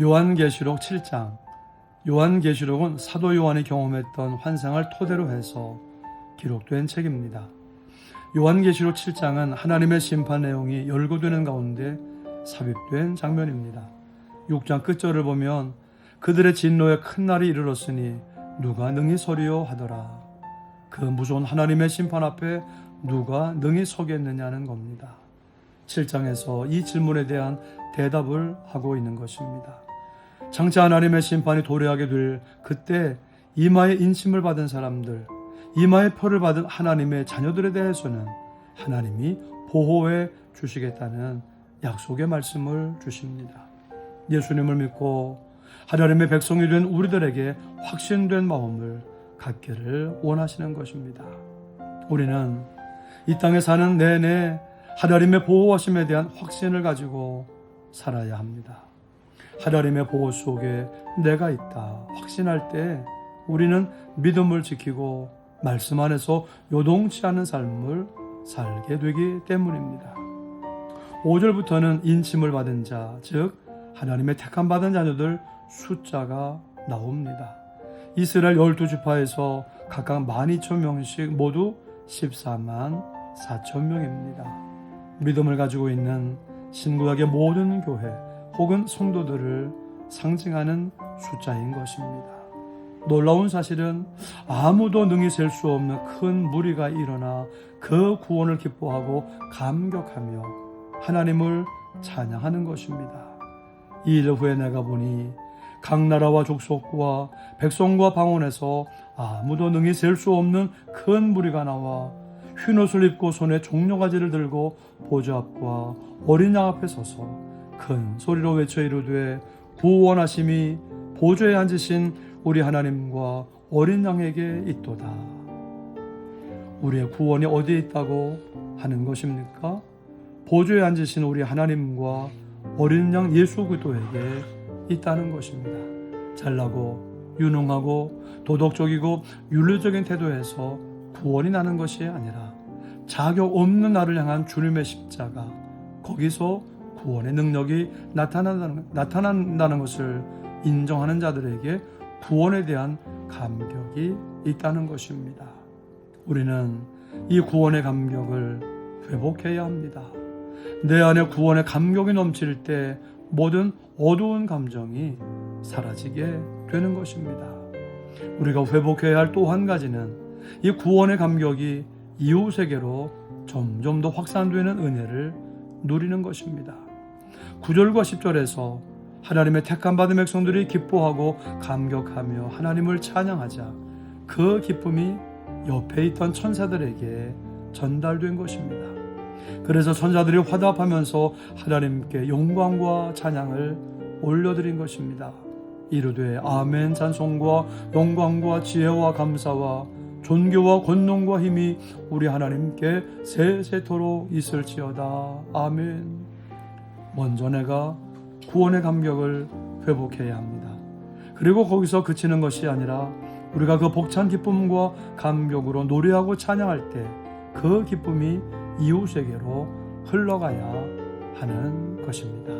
요한계시록 7장. 요한계시록은 사도 요한이 경험했던 환상을 토대로 해서 기록된 책입니다. 요한계시록 7장은 하나님의 심판 내용이 열거되는 가운데 삽입된 장면입니다. 6장 끝절을 보면 그들의 진노의 큰 날이 이르렀으니 누가 능히 서리요 하더라. 그 무서운 하나님의 심판 앞에 누가 능히 서겠느냐는 겁니다. 7장에서 이 질문에 대한 대답을 하고 있는 것입니다. 장차 하나님의 심판이 도래하게 될 그때 이마에 인침을 받은 사람들, 이마에 표를 받은 하나님의 자녀들에 대해서는 하나님이 보호해 주시겠다는 약속의 말씀을 주십니다. 예수님을 믿고 하나님의 백성이 된 우리들에게 확신된 마음을 갖기를 원하시는 것입니다. 우리는 이 땅에 사는 내내 하나님의 보호하심에 대한 확신을 가지고 살아야 합니다. 하나님의 보호 속에 내가 있다 확신할 때 우리는 믿음을 지키고 말씀 안에서 요동치 않은 삶을 살게 되기 때문입니다. 5절부터는 인침을 받은 자, 즉 하나님의 택함 받은 자녀들 숫자가 나옵니다. 이스라엘 12지파에서 각각 12,000명씩 모두 14만 4천 명입니다. 믿음을 가지고 있는 신구약의 모든 교회 혹은 성도들을 상징하는 숫자인 것입니다. 놀라운 사실은 아무도 능히 셀 수 없는 큰 무리가 일어나 그 구원을 기뻐하고 감격하며 하나님을 찬양하는 것입니다. 이 일 후에 내가 보니 각 나라와 족속과 백성과 방언에서 아무도 능히 셀 수 없는 큰 무리가 나와 흰옷을 입고 손에 종려가지를 들고 보좌 앞과 어린 양 앞에 서서 큰 소리로 외쳐 이르되 구원하심이 보좌에 앉으신 우리 하나님과 어린 양에게 있도다. 우리의 구원이 어디에 있다고 하는 것입니까? 보좌에 앉으신 우리 하나님과 어린 양 예수 그리스도에게 있다는 것입니다. 잘나고 유능하고 도덕적이고 윤리적인 태도에서 구원이 나는 것이 아니라 자격 없는 나를 향한 주님의 십자가, 거기서 구원의 능력이 나타난다는 것을 인정하는 자들에게 구원에 대한 감격이 있다는 것입니다. 우리는 이 구원의 감격을 회복해야 합니다. 내 안에 구원의 감격이 넘칠 때 모든 어두운 감정이 사라지게 되는 것입니다. 우리가 회복해야 할 또 한 가지는 이 구원의 감격이 이웃에게로 점점 더 확산되는 은혜를 누리는 것입니다. 9절과 10절에서 하나님의 택함 받은 백성들이 기뻐하고 감격하며 하나님을 찬양하자 그 기쁨이 옆에 있던 천사들에게 전달된 것입니다. 그래서 천사들이 화답하면서 하나님께 영광과 찬양을 올려드린 것입니다. 이르되 아멘 찬송과 영광과 지혜와 감사와 존귀와 권능과 힘이 우리 하나님께 세세토록 있을지어다. 아멘. 먼저 내가 구원의 감격을 회복해야 합니다. 그리고 거기서 그치는 것이 아니라 우리가 그 벅찬 기쁨과 감격으로 노래하고 찬양할 때 그 기쁨이 이웃에게로 흘러가야 하는 것입니다.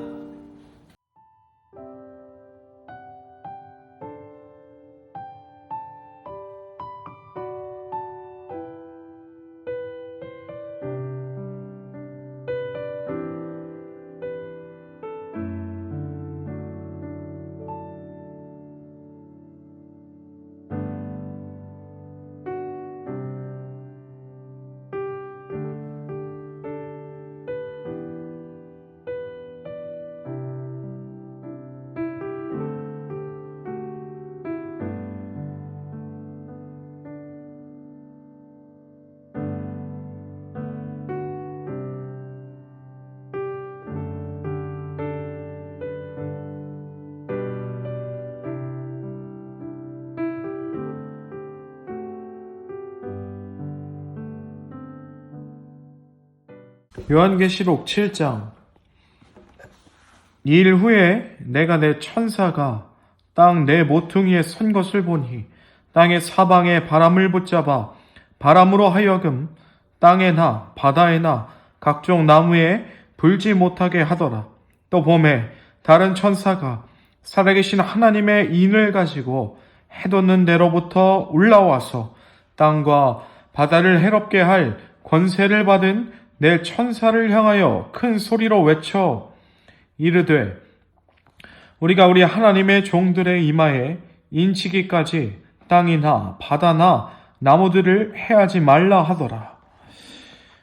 요한계시록 7장. 이 일 후에 내가 내 천사가 땅 내 모퉁이에 선 것을 보니 땅의 사방에 바람을 붙잡아 바람으로 하여금 땅에나 바다에나 각종 나무에 불지 못하게 하더라. 또 봄에 다른 천사가 살아계신 하나님의 인을 가지고 해돋는 데로부터 올라와서 땅과 바다를 해롭게 할 권세를 받은 내 천사를 향하여 큰 소리로 외쳐 이르되 우리가 우리 하나님의 종들의 이마에 인치기까지 땅이나 바다나 나무들을 해하지 말라 하더라.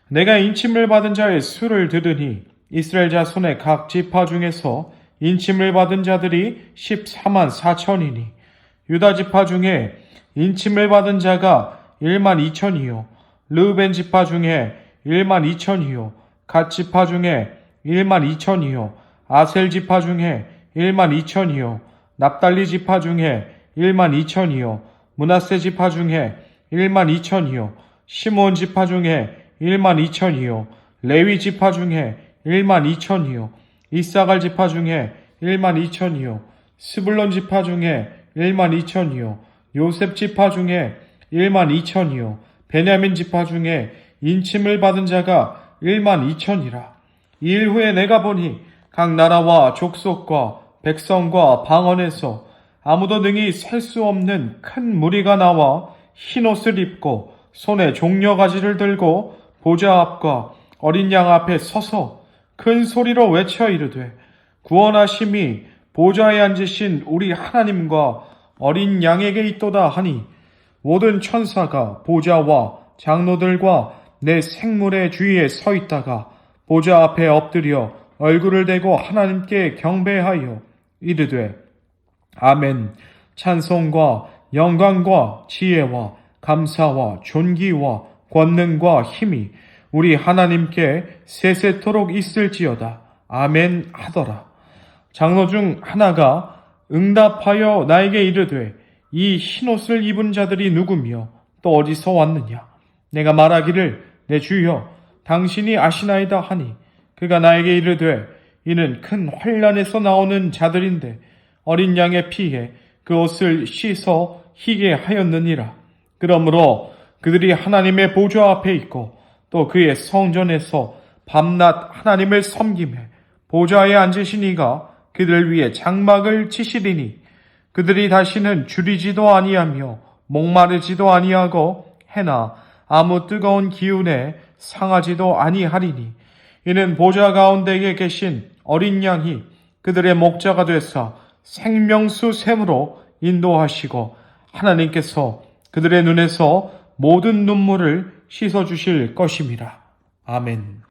내가 인침을 받은 자의 수를 들으니 이스라엘 자손의 각 지파 중에서 인침을 받은 자들이 14만 4천이니 유다 지파 중에 인침을 받은 자가 1만 2천이요 르우벤 지파 중에 1만 2천이요 갓 지파 중에 1만 2천이요 아셀 지파 중에 1만 2천이요 납달리 지파 중에 1만 2천이요 므낫세 지파 중에 1만 2천이요 시몬 지파 중에 1만 2천이요 레위 지파 중에 1만 2천이요 이사갈 지파 중에 1만 2천이요 스불론 지파 중에 1만 2천이요 요셉 지파 중에 1만 2천이요 베냐민 지파 중에 인침을 받은 자가 1만 2천이라. 이 일 후에 내가 보니 각 나라와 족속과 백성과 방언에서 아무도 능히 셀 수 없는 큰 무리가 나와 흰옷을 입고 손에 종려가지를 들고 보좌 앞과 어린 양 앞에 서서 큰 소리로 외쳐 이르되 구원하심이 보좌에 앉으신 우리 하나님과 어린 양에게 있도다 하니 모든 천사가 보좌와 장로들과 내 생물의 주위에 서 있다가 보좌 앞에 엎드려 얼굴을 대고 하나님께 경배하여 이르되 아멘 찬송과 영광과 지혜와 감사와 존귀와 권능과 힘이 우리 하나님께 세세토록 있을지어다. 아멘 하더라. 장로 중 하나가 응답하여 나에게 이르되 이 흰옷을 입은 자들이 누구며 또 어디서 왔느냐? 내가 말하기를 내 주여 당신이 아시나이다 하니 그가 나에게 이르되 이는 큰 환란에서 나오는 자들인데 어린 양의 피에 그 옷을 씻어 희게 하였느니라. 그러므로 그들이 하나님의 보좌 앞에 있고 또 그의 성전에서 밤낮 하나님을 섬김에 보좌에 앉으신 이가 그들 위에 장막을 치시리니 그들이 다시는 줄이지도 아니하며 목마르지도 아니하고 해나 아무 뜨거운 기운에 상하지도 아니하리니 이는 보좌 가운데에 계신 어린 양이 그들의 목자가 되사 생명수 샘으로 인도하시고 하나님께서 그들의 눈에서 모든 눈물을 씻어주실 것임이라. 아멘.